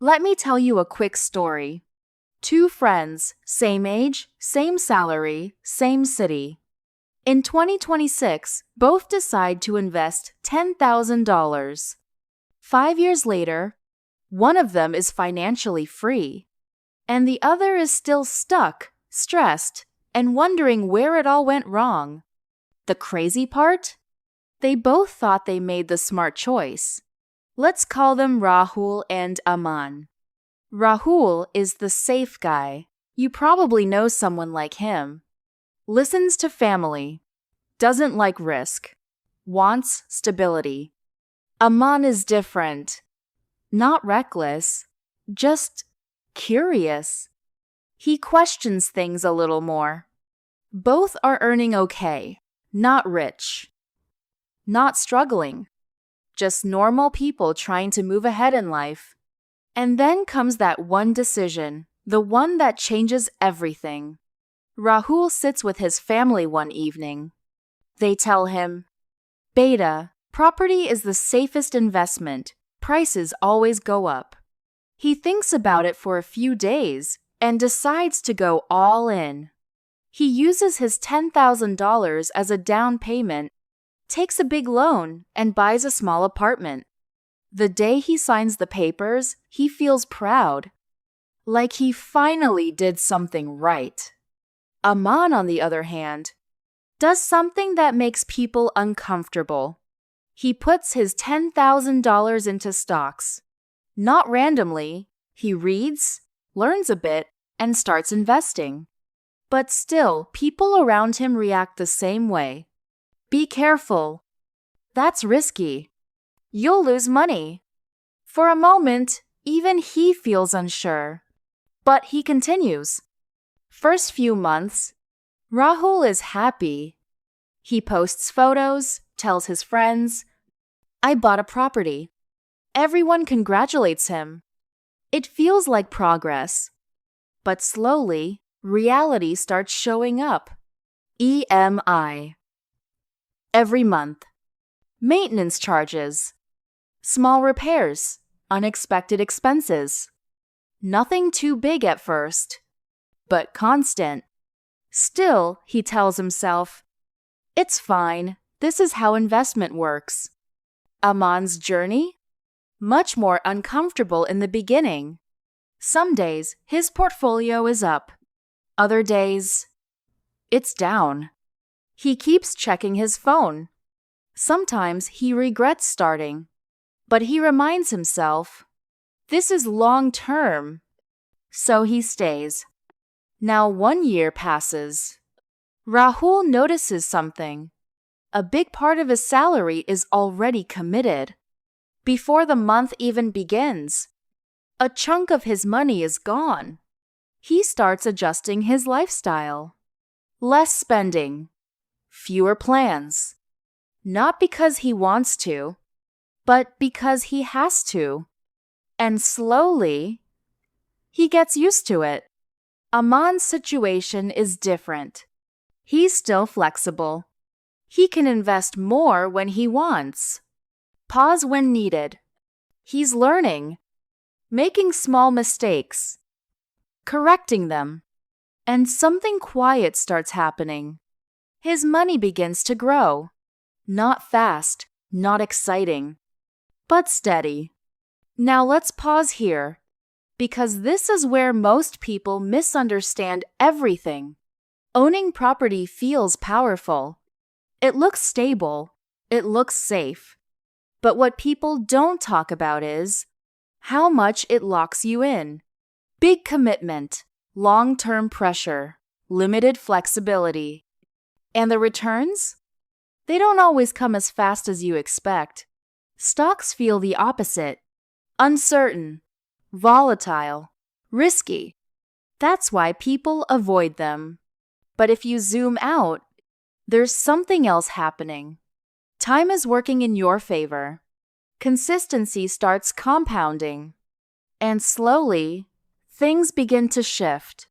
Let me tell you a quick story. Two friends, same age, same salary, same city. In 2026, both decide to invest $10,000. 5 years later, one of them is financially free, and the other is still stuck, stressed, and wondering where it all went wrong. The crazy part? They both thought they made the smart choice. Let's call them Rahul and Aman. Rahul is the safe guy. You probably know someone like him. Listens to family. Doesn't like risk. Wants stability. Aman is different. Not reckless. Just curious. He questions things a little more. Both are earning okay. Not rich. Not struggling. Just normal people trying to move ahead in life. And then comes that one decision, the one that changes everything. Rahul sits with his family one evening. They tell him, "Beta, property is the safest investment. Prices always go up." He thinks about it for a few days and decides to go all in. He uses his $10,000 as a down payment, takes a big loan, and buys a small apartment. The day he signs the papers, he feels proud. Like he finally did something right. Aman, on the other hand, does something that makes people uncomfortable. He puts his $10,000 into stocks. Not randomly, he reads, learns a bit, and starts investing. But still, people around him react the same way. "Be careful. That's risky. You'll lose money." For a moment, even he feels unsure. But he continues. First few months, Rahul is happy. He posts photos, tells his friends, "I bought a property." Everyone congratulates him. It feels like progress. But slowly, reality starts showing up. EMI. Every month. Maintenance charges. Small repairs. Unexpected expenses. Nothing too big at first, but constant. Still, he tells himself, "It's fine. This is how investment works." Aman's journey? Much more uncomfortable in the beginning. Some days, his portfolio is up. Other days, it's down. He keeps checking his phone. Sometimes he regrets starting, but he reminds himself, this is long term. So he stays. Now 1 year passes. Rahul notices something. A big part of his salary is already committed. Before the month even begins, a chunk of his money is gone. He starts adjusting his lifestyle. Less spending. Fewer plans. Not because he wants to, but because he has to. And slowly, he gets used to it. Aman's situation is different. He's still flexible. He can invest more when he wants. Pause when needed. He's learning, making small mistakes, correcting them, and something quiet starts happening. His money begins to grow. Not fast, not exciting, but steady. Now let's pause here, because this is where most people misunderstand everything. Owning property feels powerful. It looks stable. It looks safe. But what people don't talk about is how much it locks you in. Big commitment, long-term pressure, limited flexibility. And the returns? They don't always come as fast as you expect. Stocks feel the opposite. Uncertain, volatile, risky. That's why people avoid them. But if you zoom out, there's something else happening. Time is working in your favor. Consistency starts compounding. And slowly, things begin to shift.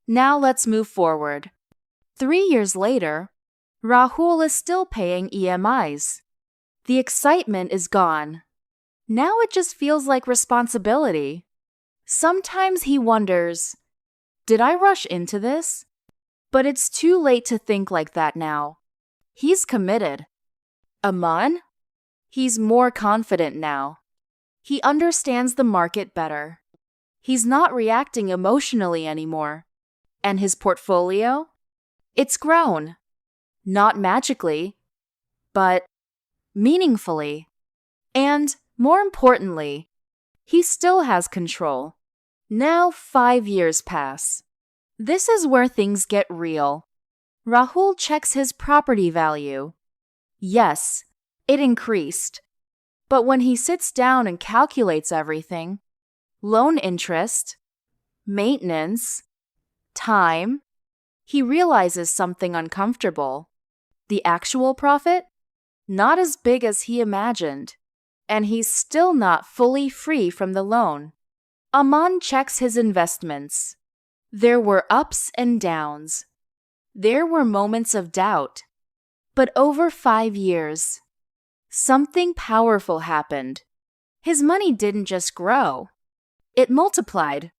Now let's move forward. 3 years later, Rahul is still paying EMIs. The excitement is gone. Now it just feels like responsibility. Sometimes he wonders, did I rush into this? But it's too late to think like that now. He's committed. Aman? He's more confident now. He understands the market better. He's not reacting emotionally anymore. And his portfolio? It's grown. Not magically, but meaningfully. And, more importantly, he still has control. Now 5 years pass. This is where things get real. Rahul checks his property value. Yes, it increased. But when he sits down and calculates everything, loan interest, maintenance, time, he realizes something uncomfortable. The actual profit? Not as big as he imagined. And he's still not fully free from the loan. Aman checks his investments. There were ups and downs. There were moments of doubt. But over 5 years, something powerful happened. His money didn't just grow. It multiplied.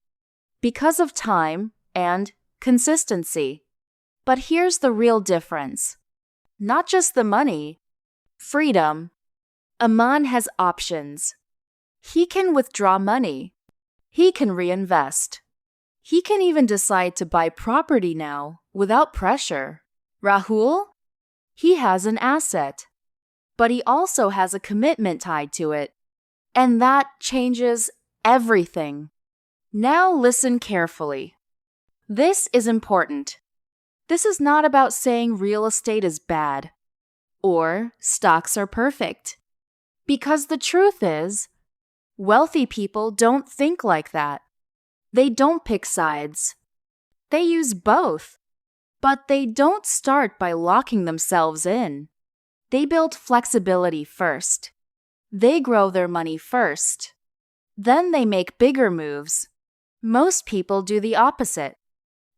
Because of time and consistency. But here's the real difference. Not just the money. Freedom. Aman has options. He can withdraw money. He can reinvest. He can even decide to buy property now without pressure. Rahul? He has an asset. But he also has a commitment tied to it. And that changes everything. Now listen carefully. This is important. This is not about saying real estate is bad or stocks are perfect. Because the truth is, wealthy people don't think like that. They don't pick sides. They use both. But they don't start by locking themselves in. They build flexibility first. They grow their money first. Then they make bigger moves. Most people do the opposite.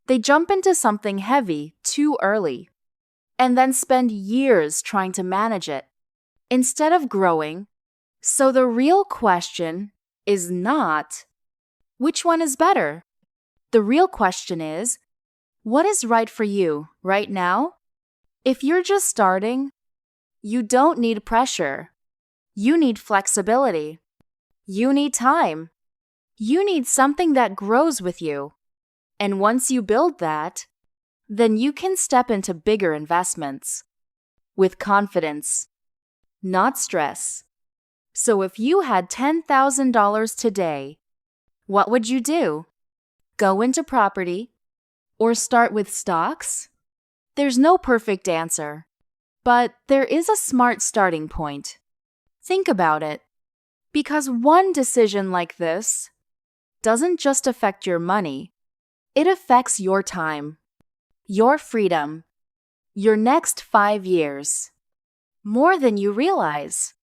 They jump into something heavy too early, and then spend years trying to manage it, instead of growing. So the real question is not, which one is better? The real question is, what is right for you right now? If you're just starting, you don't need pressure. You need flexibility. You need time. You need something that grows with you. And once you build that, then you can step into bigger investments with confidence, not stress. So if you had $10,000 today, what would you do? Go into property or start with stocks? There's no perfect answer, but there is a smart starting point. Think about it, because one decision like this doesn't just affect your money. It affects your time, your freedom, your next 5 years, more than you realize.